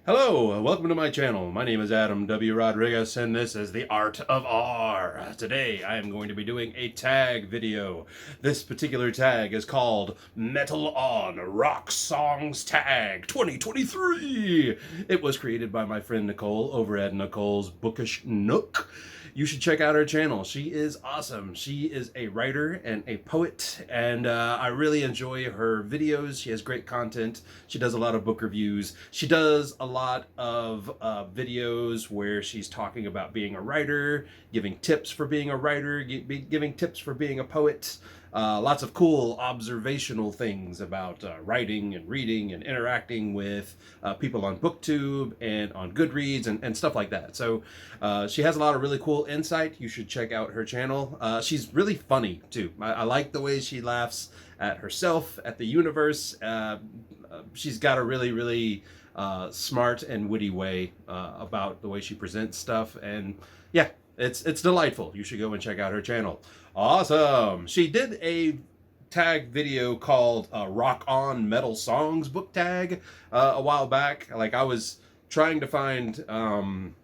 Hello, welcome to my channel. My name is Adam W. Rodriguez, and this is the Art of R. Today, I am going to be doing a tag video. This particular tag is called Metal On Rock Songs Tag 2023. It was created by my friend Nicole over at Nicole's Bookish Nook. You should check out her channel. She is awesome. She is a writer and a poet, and I really enjoy her videos. She has great content. She does a lot of book reviews. She does a lot of videos where she's talking about being a writer, giving tips for being a writer, giving tips for being a poet. Lots of cool observational things about writing and reading and interacting with people on Booktube and on Goodreads and stuff like that. So she has a lot of really cool insight. You should check out her channel. She's really funny too. I like the way she laughs at herself, at the universe. She's got a really smart and witty way about the way she presents stuff. And yeah, it's delightful. You should go and check out her channel. Awesome. She did a tag video called Rock On Metal Songs book tag a while back. Like, I was trying to find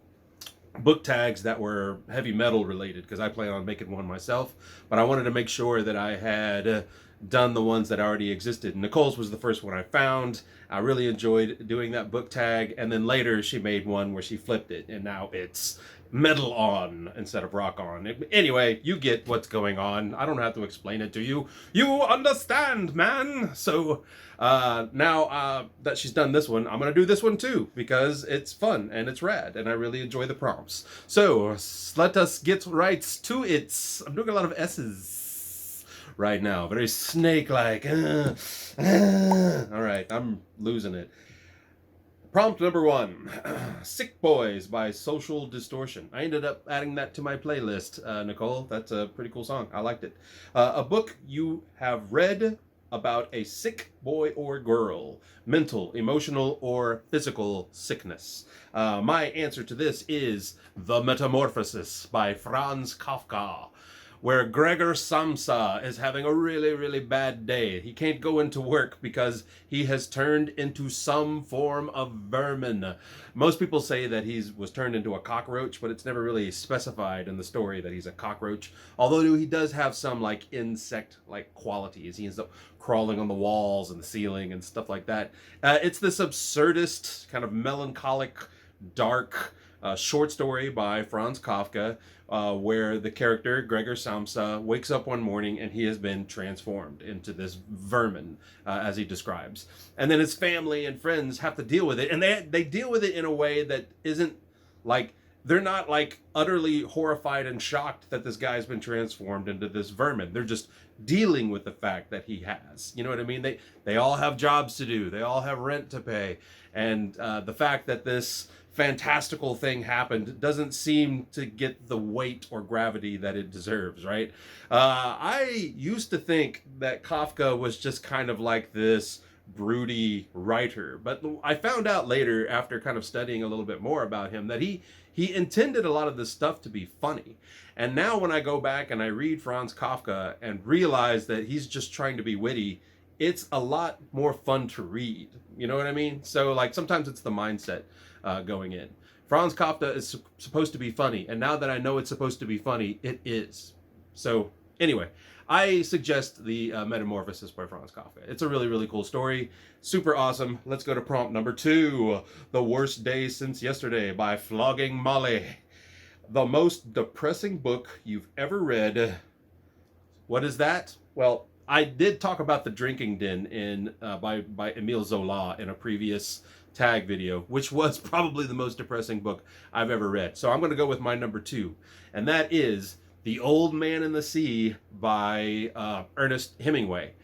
book tags that were heavy metal related because I plan on making one myself, but I wanted to make sure that I had done the ones that already existed. Nicole's was the first one I found. I really enjoyed doing that book tag, and then later she made one where she flipped it, and now it's Metal On instead of Rock On. Anyway, you get what's going on. I don't have to explain it to you. You understand, man! So now that she's done this one, I'm gonna do this one too, because it's fun and it's rad, and I really enjoy the prompts. So let us get right to it. I'm doing a lot of S's right now, very snake-like. All right, I'm losing it. Prompt number 1, Sick Boys by Social Distortion. I ended up adding that to my playlist, Nicole. That's a pretty cool song. I liked it. A book you have read about a sick boy or girl, mental, emotional, or physical sickness. My answer to this is The Metamorphosis by Franz Kafka, where Gregor Samsa is having a really bad day. He can't go into work because he has turned into some form of vermin. Most people say that he was turned into a cockroach, but it's never really specified in the story that he's a cockroach. Although he does have some like insect-like qualities. He ends up crawling on the walls and the ceiling and stuff like that. It's this absurdist, kind of melancholic, dark short story by Franz Kafka, where the character, Gregor Samsa, wakes up one morning and he has been transformed into this vermin, as he describes. And then his family and friends have to deal with it. And they deal with it in a way that isn't like, they're not like utterly horrified and shocked that this guy's been transformed into this vermin. They're just dealing with the fact that he has. You know what I mean? They all have jobs to do. They all have rent to pay. And the fact that this fantastical thing happened doesn't seem to get the weight or gravity that it deserves, right? I used to think that Kafka was just kind of like this broody writer, but I found out later, after kind of studying a little bit more about him, that he intended a lot of this stuff to be funny. And now when I go back and I read Franz Kafka and realize that he's just trying to be witty, it's a lot more fun to read. You know what I mean? So like sometimes it's the mindset going in. Franz Kafka is supposed to be funny, and now that I know it's supposed to be funny, it is. So anyway, I suggest the Metamorphosis by Franz Kafka. It's a really cool story. Super awesome. Let's go to prompt number 2, The Worst Day Since Yesterday by Flogging Molly. The most depressing book you've ever read. What is that? Well, I did talk about The Drinking Den by Émile Zola in a previous tag video, which was probably the most depressing book I've ever read. So I'm going to go with my number 2, and that is The Old Man and the Sea by Ernest Hemingway.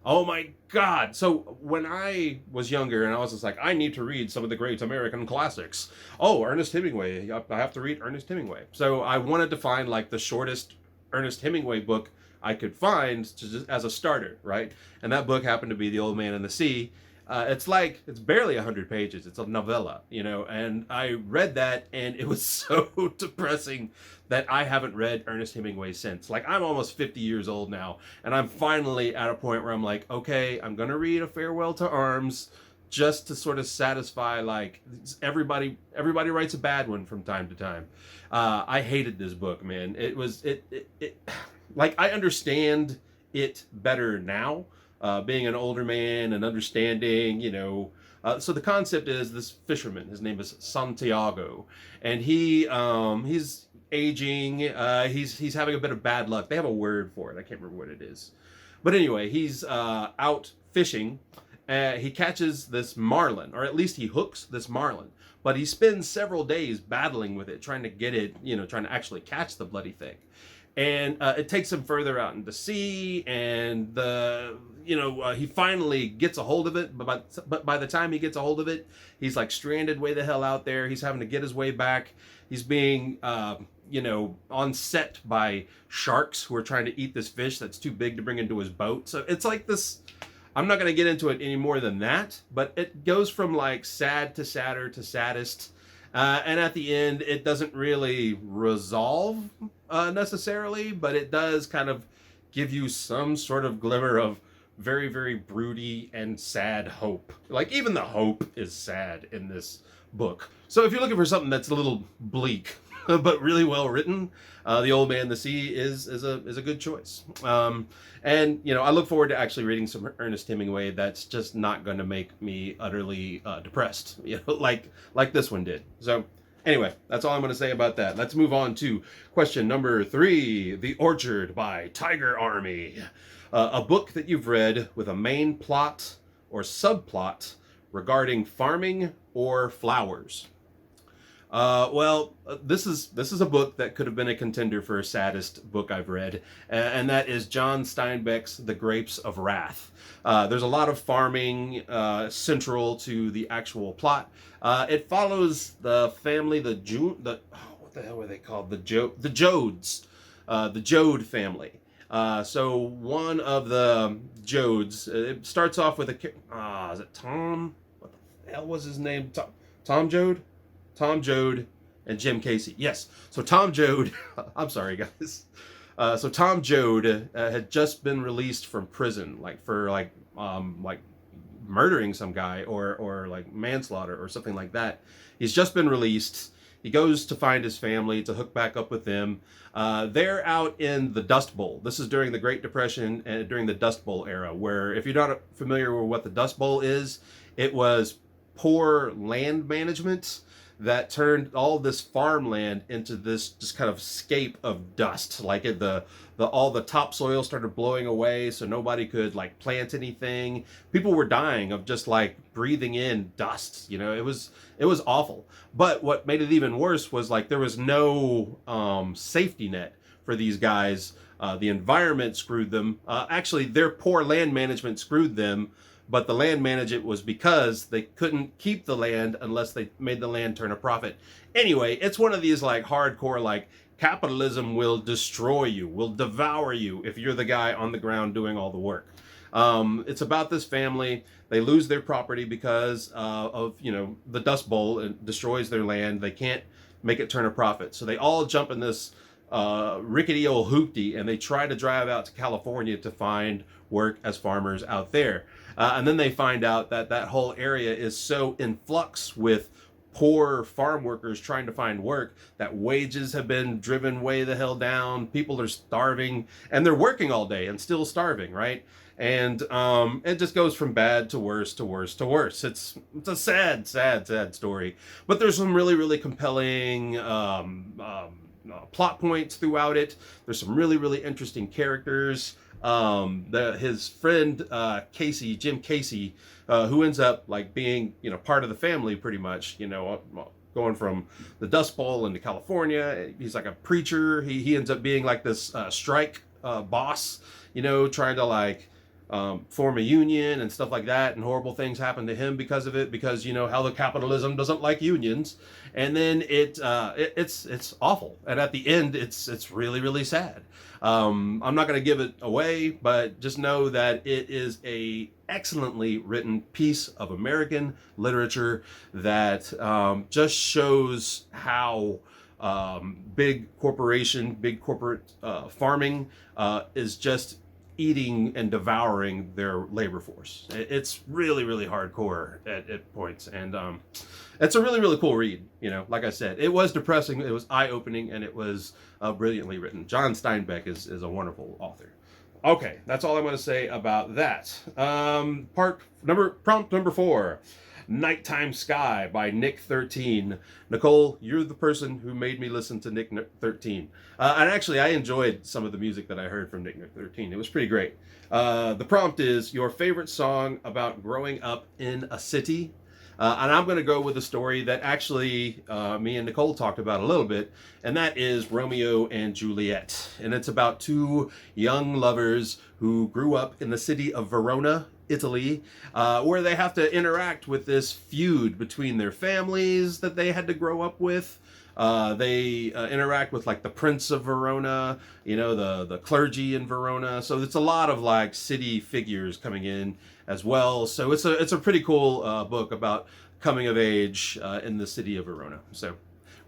Oh my God. So when I was younger and I was just like, I need to read some of the great American classics. Oh, Ernest Hemingway. I have to read Ernest Hemingway. So I wanted to find like the shortest Ernest Hemingway book I could find as a starter, right? And that book happened to be The Old Man and the Sea. It's barely 100 pages. It's a novella, you know, and I read that and it was so depressing that I haven't read Ernest Hemingway since. Like, I'm almost 50 years old now, and I'm finally at a point where I'm like, okay, I'm going to read A Farewell to Arms. just to sort of satisfy, like, everybody writes a bad one from time to time. I hated this book, man. It like, I understand it better now, being an older man and understanding, so the concept is this fisherman, his name is Santiago, and he's aging, he's having a bit of bad luck. They have a word for it, I can't remember what it is. But anyway, he's out fishing. He catches this marlin, or at least he hooks this marlin. But he spends several days battling with it, trying to get it, trying to actually catch the bloody thing. And it takes him further out into sea, and he finally gets a hold of it. But by the time he gets a hold of it, he's like stranded way the hell out there. He's having to get his way back. He's being on set by sharks who are trying to eat this fish that's too big to bring into his boat. So it's like this. I'm not going to get into it any more than that, but it goes from like sad to sadder to saddest. And at the end, it doesn't really resolve necessarily, but it does kind of give you some sort of glimmer of very, very broody and sad hope. Like, even the hope is sad in this book. So if you're looking for something that's a little bleak, but really well written, The Old Man, the Sea is a good choice. And I look forward to actually reading some Ernest Hemingway that's just not going to make me utterly depressed, like this one did. So anyway, that's all I'm going to say about that. Let's move on to question number 3, The Orchard by Tiger Army. A book that you've read with a main plot or subplot regarding farming or flowers. This is a book that could have been a contender for saddest book I've read, and that is John Steinbeck's The Grapes of Wrath. There's a lot of farming central to the actual plot. It follows the family, what the hell were they called? The Jodes, the Jode family. So one of the Jodes, it starts off with is it Tom? What the hell was his name? Tom Jode? Tom Jode and Jim Casey. Yes. So Tom Jode, I'm sorry guys. So Tom Jode had just been released from prison, for murdering some guy or like manslaughter or something like that. He's just been released. He goes to find his family to hook back up with them. They're out in the Dust Bowl. This is during the Great Depression and during the Dust Bowl era, where, if you're not familiar with what the Dust Bowl is, it was poor land management that turned all this farmland into this just kind of scape of dust. Like all the topsoil started blowing away, so nobody could like plant anything. People were dying of just like breathing in dust. It was awful. But what made it even worse was like there was no safety net for these guys. The environment screwed them. Actually, their poor land management screwed them. But the land management was because they couldn't keep the land unless they made the land turn a profit. Anyway, it's one of these like hardcore, like, capitalism will destroy you, will devour you if you're the guy on the ground doing all the work. It's about this family. They lose their property because of the Dust Bowl. It destroys their land. They can't make it turn a profit. So they all jump in this rickety old hoopty, and they try to drive out to California to find work as farmers out there. And then they find out that whole area is so in flux with poor farm workers trying to find work that wages have been driven way the hell down. People are starving, and they're working all day and still starving, right? And it just goes from bad to worse to worse to worse. It's a sad, sad, sad story. But there's some really, really compelling plot points throughout it. There's some really, really interesting characters. His friend Casey, Jim Casey, who ends up like being part of the family pretty much. Going from the Dust Bowl into California. He's like a preacher. He ends up being like this strike boss. Trying to like form a union and stuff like that, and horrible things happen to him because of it, because how the capitalism doesn't like unions. And then it's awful, and at the end it's really, really sad. I'm not going to give it away, but just know that it is a excellently written piece of American literature that just shows how big corporate farming is just eating and devouring their labor force. It's really, really hardcore at points, and it's a really, really cool read. You know, like I said, it was depressing, it was eye-opening, and it was brilliantly written. John Steinbeck is a wonderful author. Okay, that's all I'm going to say about that. Prompt number 4. Nighttime Sky by Nick 13. Nicole, you're the person who made me listen to Nick 13. And actually, I enjoyed some of the music that I heard from Nick 13. It was pretty great. The prompt is your favorite song about growing up in a city. And I'm going to go with a story that actually me and Nicole talked about a little bit, and that is Romeo and Juliet. And it's about two young lovers who grew up in the city of Verona, Italy, where they have to interact with this feud between their families that they had to grow up with. They interact with like the Prince of Verona, you know, the clergy in Verona. So it's a lot of like city figures coming in as well. So it's a pretty cool book about coming of age in the city of Verona. So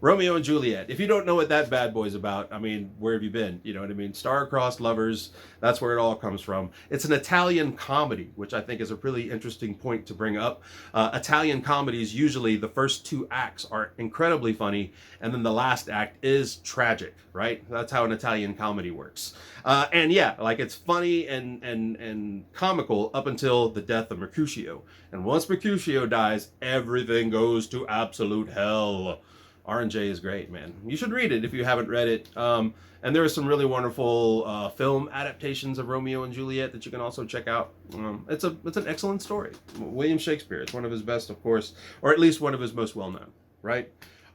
Romeo and Juliet. If you don't know what that bad boy's about, I mean, where have you been? You know what I mean? Star-crossed lovers, that's where it all comes from. It's an Italian comedy, which I think is a really interesting point to bring up. Italian comedies, usually the first 2 acts are incredibly funny, and then the last act is tragic, right? That's how an Italian comedy works. And yeah, like it's funny and comical up until the death of Mercutio. And once Mercutio dies, everything goes to absolute hell. R&J is great, man. You should read it if you haven't read it. And there are some really wonderful film adaptations of Romeo and Juliet that you can also check out. It's an excellent story. William Shakespeare. It's one of his best, of course, or at least one of his most well-known, right?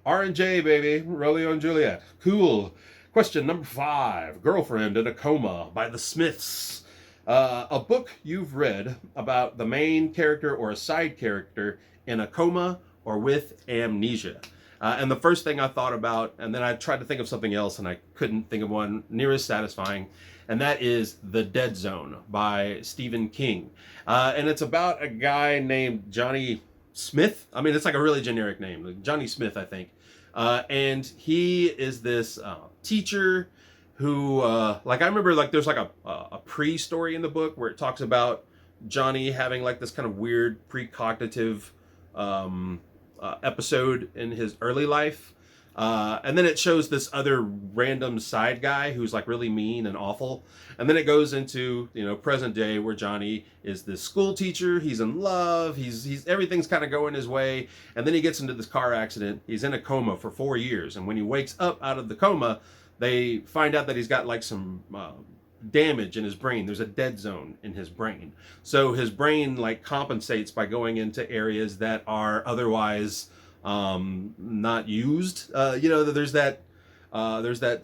R&J, baby. Romeo and Juliet. Cool. Question number 5. Girlfriend in a Coma by the Smiths. A book you've read about the main character or a side character in a coma or with amnesia. And the first thing I thought about, and then I tried to think of something else, and I couldn't think of one near as satisfying, and that is The Dead Zone by Stephen King. And it's about a guy named Johnny Smith. I mean, it's like a really generic name, like Johnny Smith, I think. And he is this teacher who, like, I remember, like, there's like a pre-story in the book where it talks about Johnny having like this kind of weird precognitive episode in his early life, and then it shows this other random side guy who's like really mean and awful, and then it goes into, you know, present day where Johnny is this school teacher. He's in love, he's everything's kind of going his way, and then he gets into this car accident. He's in a coma for 4 years, and when he wakes up out of the coma, they find out that he's got like some damage in his brain. There's a dead zone in his brain, so his brain like compensates by going into areas that are otherwise not used. You know, there's that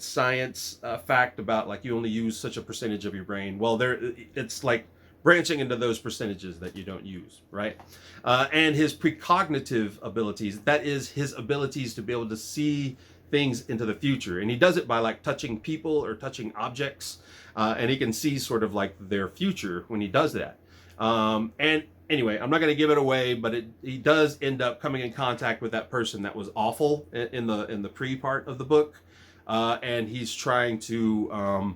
science fact about like you only use such a percentage of your brain. Well, it's like branching into those percentages that you don't use, right? And his precognitive abilities, that is his abilities to be able to see things into the future, and he does it by like touching people or touching objects, and he can see sort of like their future when he does that. And anyway, I'm not going to give it away, but he does end up coming in contact with that person that was awful in the pre part of the book, and he's trying to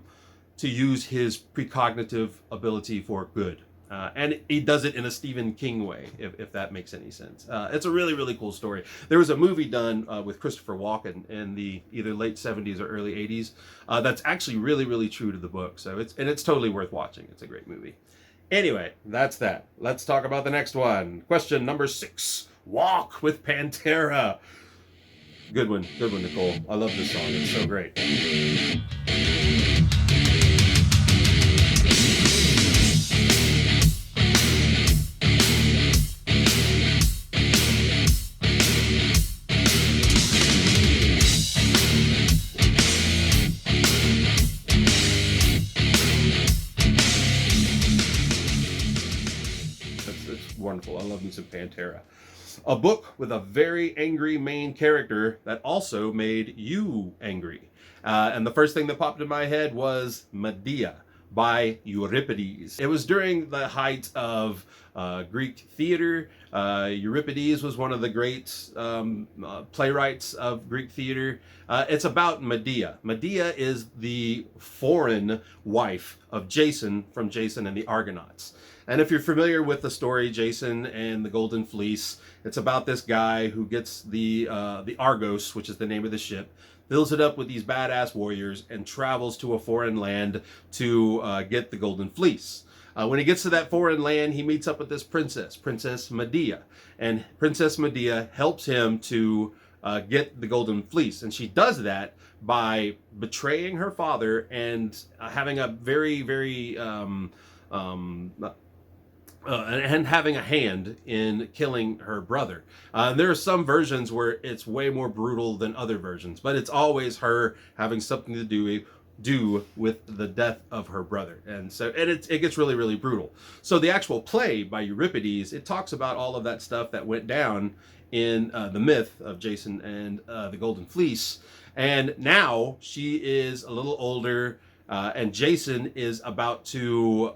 use his precognitive ability for good. And he does it in a Stephen King way, if that makes any sense. It's a really, really cool story. There was a movie done with Christopher Walken in the either late 70s or early 80s that's actually really, really true to the book. So it's totally worth watching. It's a great movie. Anyway, that's that. Let's talk about the next one. Question number 6. Walk with Pantera. Good one, Nicole. I love this song. It's so great. Wonderful. I love me some Pantera. A book with a very angry main character that also made you angry. And the first thing that popped in my head was Medea by Euripides. It was during the height of Greek theater. Euripides was one of the great playwrights of Greek theater. It's about Medea. Medea is the foreign wife of Jason from Jason and the Argonauts. And if you're familiar with the story, Jason and the Golden Fleece, it's about this guy who gets the Argos, which is the name of the ship, fills it up with these badass warriors, and travels to a foreign land to get the Golden Fleece. When he gets to that foreign land, he meets up with this princess, Princess Medea. And Princess Medea helps him to get the Golden Fleece. And she does that by betraying her father and having a very and having a hand in killing her brother. There are some versions where it's way more brutal than other versions, but it's always her having something to do with the death of her brother. And so it gets really brutal. So the actual play by Euripides, it talks about all of that stuff that went down in the myth of Jason and the Golden Fleece. And now she is a little older, and Jason is about to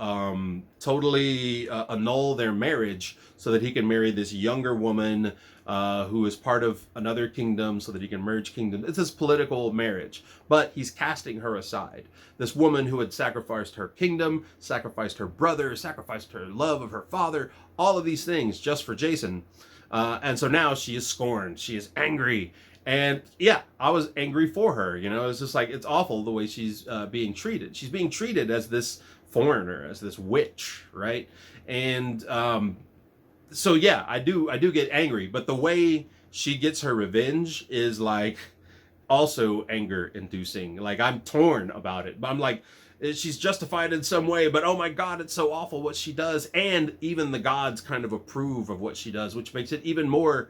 totally annul their marriage so that he can marry this younger woman who is part of another kingdom, so that he can merge kingdoms. It's this political marriage, but he's casting her aside. This woman who had sacrificed her kingdom, sacrificed her brother, sacrificed her love of her father, all of these things just for Jason. And so now she is scorned. She is angry. And yeah, I was angry for her. You know, it's just like, it's awful the way she's being treated. She's being treated as this foreigner, as this witch, right? And so yeah, I do get angry, but the way she gets her revenge is like also anger inducing. Like, I'm torn about it, but I'm like, she's justified in some way, but oh my God, it's so awful what she does. And even the gods kind of approve of what she does, which makes it even more,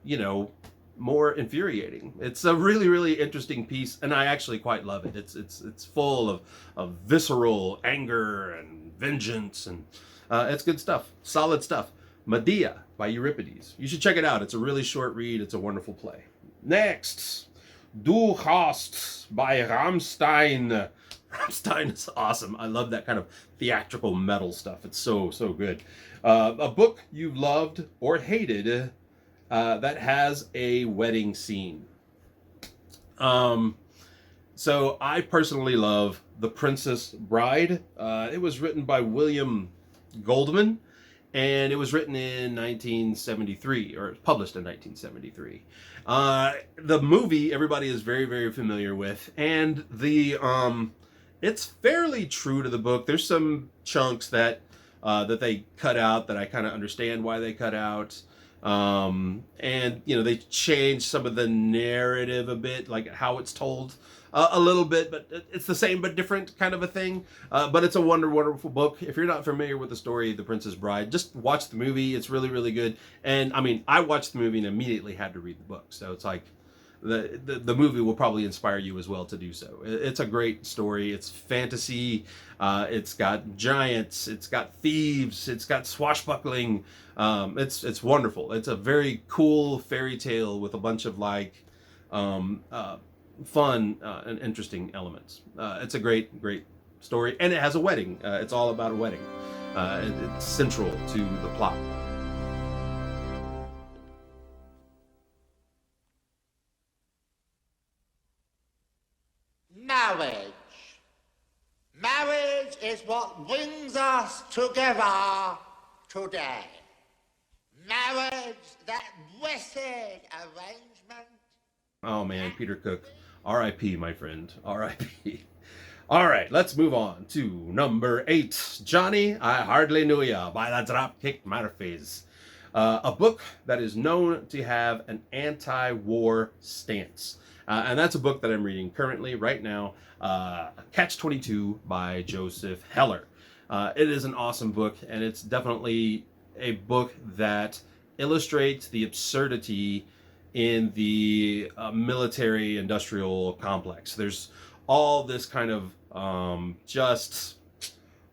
you know, more infuriating. It's a really interesting piece, and I actually quite love it. It's full of visceral anger and vengeance, and it's good stuff, solid stuff. Medea by Euripides. You should check it out. It's a really short read. It's a wonderful play. Next, Du hast by Rammstein. Rammstein is awesome. I love that kind of theatrical metal stuff. It's so good. A book you've loved or hated that has a wedding scene. So I personally love The Princess Bride. It was written by William Goldman, and it was written in 1973, or published in 1973. The movie everybody is very familiar with, and the it's fairly true to the book. There's some chunks that they cut out that I kind of understand why they cut out. And you know, they changed some of the narrative a bit, like how it's told a little bit, but it's the same but different kind of a thing. But it's a wonderful book. If you're not familiar with the story of The Princess Bride, just watch the movie. It's really good. And I mean, I watched the movie and immediately had to read the book, so it's like the movie will probably inspire you as well to do so. It's a great story. It's fantasy. It's got giants. It's got thieves. It's got swashbuckling. It's wonderful. It's a very cool fairy tale with a bunch of like fun and interesting elements. It's a great story, and it has a wedding. It's all about a wedding. It's central to the plot. Marriage is what brings us together today. Marriage, that blessed arrangement. Oh man, Peter Cook. R.I.P., my friend. R.I.P. All right, let's move on to number 8. Johnny, I Hardly Knew Ya by the Dropkick Murphys. A book that is known to have an anti-war stance. And that's a book that I'm reading currently, right now, Catch-22 by Joseph Heller. It is an awesome book, and it's definitely a book that illustrates the absurdity in the military-industrial complex. There's all this kind of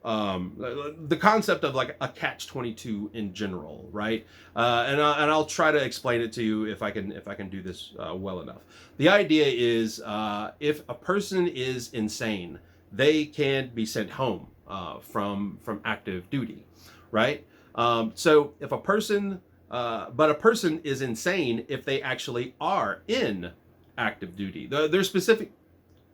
the concept of like a catch-22 in general, right? And I'll try to explain it to you if I can do this well enough. The idea is if a person is insane, they can be sent home from active duty, right? So if a person, but a person is insane if they actually are in active duty. They're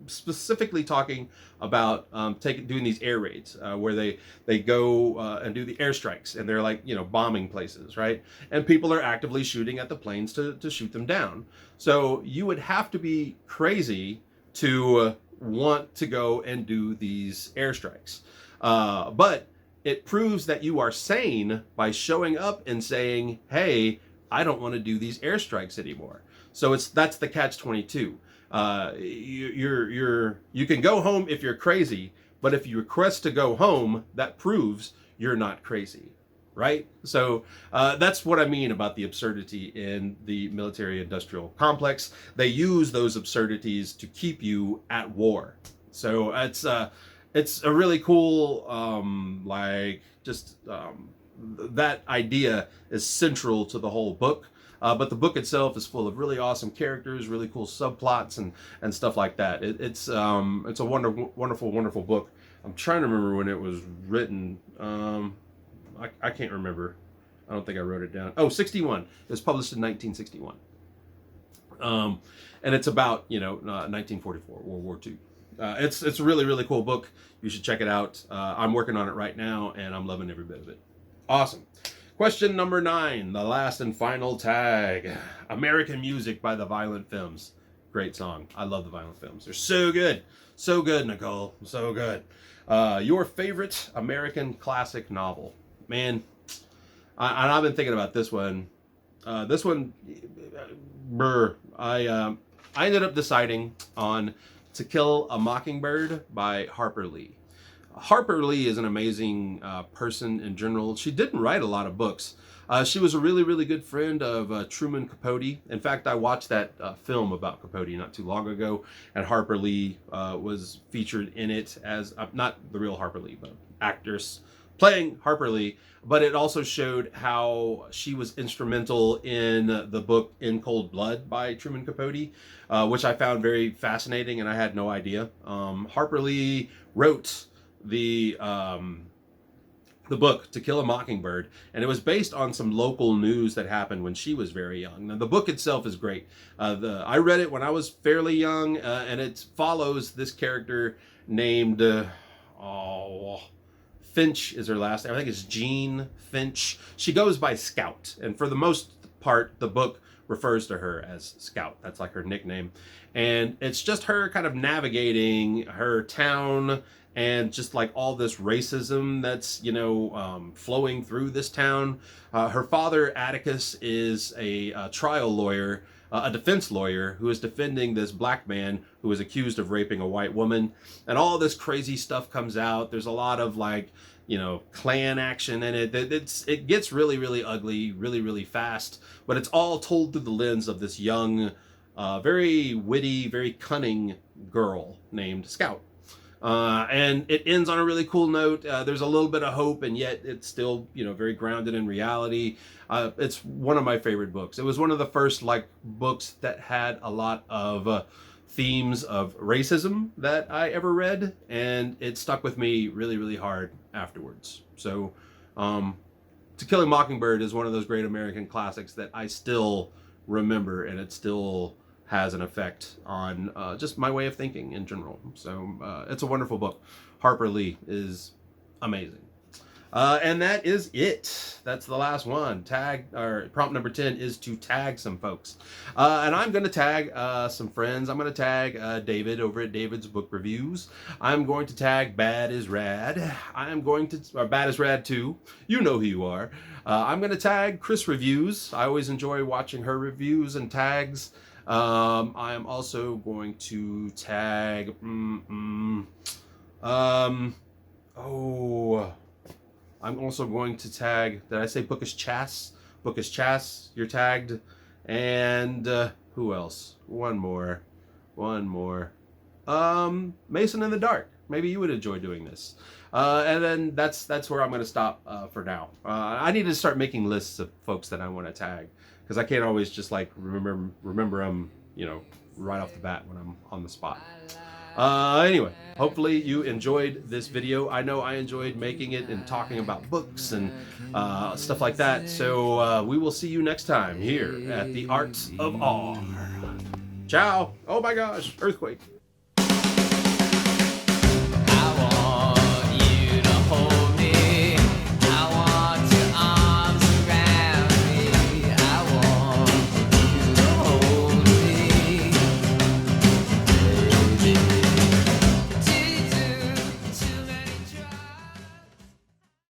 specifically talking about doing these air raids where they go and do the airstrikes, and they're like, you know, bombing places, right? And people are actively shooting at the planes to shoot them down. So you would have to be crazy to want to go and do these airstrikes. But it proves that you are sane by showing up and saying, hey, I don't want to do these airstrikes anymore. So that's the catch-22. You can go home if you're crazy, but if you request to go home, that proves you're not crazy, right? So that's what I mean about the absurdity in the military-industrial complex. They use those absurdities to keep you at war. So it's a really cool, that idea is central to the whole book. But the book itself is full of really awesome characters, really cool subplots, and stuff like that. It's a wonderful book. I'm trying to remember when it was written. I can't remember. I don't think I wrote it down. Oh, 61. It was published in 1961. And it's about 1944, World War II. It's a really cool book. You should check it out. I'm working on it right now, and I'm loving every bit of it. Awesome. Question number 9, the last and final tag. American Music by the Violent Femmes. Great song. I love the Violent Femmes. They're so good. So good, Nicole. So good. Your favorite American classic novel. Man, I've been thinking about this one. I ended up deciding on To Kill a Mockingbird by Harper Lee. Harper Lee is an amazing person in general. She didn't write a lot of books. She was a really good friend of Truman Capote. In fact, I watched that film about Capote not too long ago, and Harper Lee was featured in it as, not the real Harper Lee, but actress playing Harper Lee. But it also showed how she was instrumental in the book In Cold Blood by Truman Capote, which I found very fascinating, and I had no idea. Harper Lee wrote the book To Kill a Mockingbird, and it was based on some local news that happened when she was very young. Now, the book itself is great. I read it when I was fairly young, and it follows this character named Finch is her last name. I think it's Jean Finch. She goes by Scout, and for the most part, the book refers to her as Scout. That's like her nickname, and it's just her kind of navigating her town and just like all this racism that's flowing through this town. Her father, Atticus, is a trial lawyer, a defense lawyer who is defending this black man who is accused of raping a white woman, and all this crazy stuff comes out. There's a lot of Klan action in it. It gets really ugly, really fast, but it's all told through the lens of this young, very witty, very cunning girl named Scout. And it ends on a really cool note. There's a little bit of hope, and yet it's still, very grounded in reality. It's one of my favorite books. It was one of the first books that had a lot of themes of racism that I ever read, and it stuck with me really hard afterwards. So, To Kill a Mockingbird is one of those great American classics that I still remember, and it still has an effect on just my way of thinking in general. So it's a wonderful book. Harper Lee is amazing. And that is it. That's the last one. Prompt number 10 is to tag some folks. And I'm going to tag some friends. I'm going to tag David over at David's Book Reviews. I'm going to tag Bad is Rad. Bad is Rad 2. You know who you are. I'm going to tag Chris Reviews. I always enjoy watching her reviews and tags. I am also going to tag I'm also going to tag, did I say Bookish Chass? Bookish Chass, you're tagged. And who else? One more. Mason in the Dark. Maybe you would enjoy doing this. And then that's where I'm going to stop for now. I need to start making lists of folks that I want to tag, because I can't always just remember them, right off the bat when I'm on the spot. Anyway, hopefully you enjoyed this video. I know I enjoyed making it and talking about books and stuff like that. So we will see you next time here at the Art of R. Ciao. Oh my gosh, earthquake.